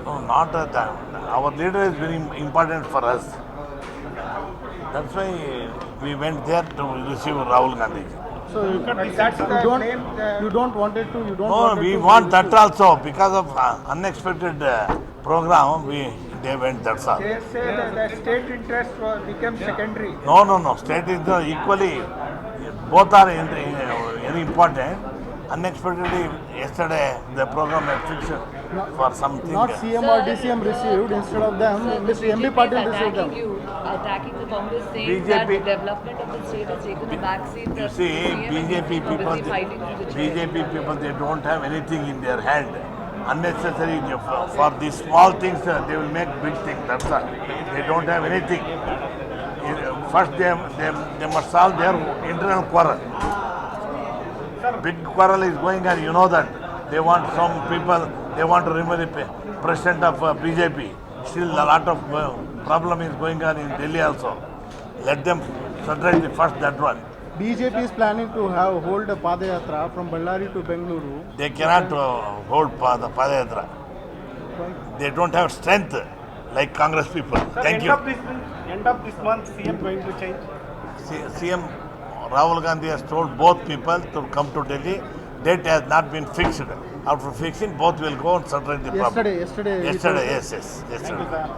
No, not that. Our leader is very important for us. That's why we went there to receive Rahul Gandhi. So you, But that's the blame. you don't wanted to. You don't. No, wanted we to want that receive. also because of unexpected program. They went. That's all. They say that the state interest became secondary. No. State is equally. Both are very important. Unexpectedly, yesterday the program had fixed for something. Not CM or DCM received. Instead of them, Mr. MB Patil received them. Attacking the Congress, saying BJP that the development of the state has taken a backseat. You see, BJP people, they don't have anything in their hand. Unnecessary for these small things, they will make big things. That's all. They don't have anything. First, they must solve their internal quarrel. Big quarrel is going on. You know that they want some people. They want to remove the president of BJP. Still, a lot of problem is going on in Delhi also. Let them address the first that one. BJP is planning to hold a Padayatra from Ballari to Bengaluru. They cannot hold the Padayatra. They don't have strength like Congress people. Thank you. End of this month, CM going to change. CM Rahul Gandhi has told both people to come to Delhi. Date has not been fixed. After fixing, both will go and settle the problem. Yesterday. Yesterday, yes. Yesterday.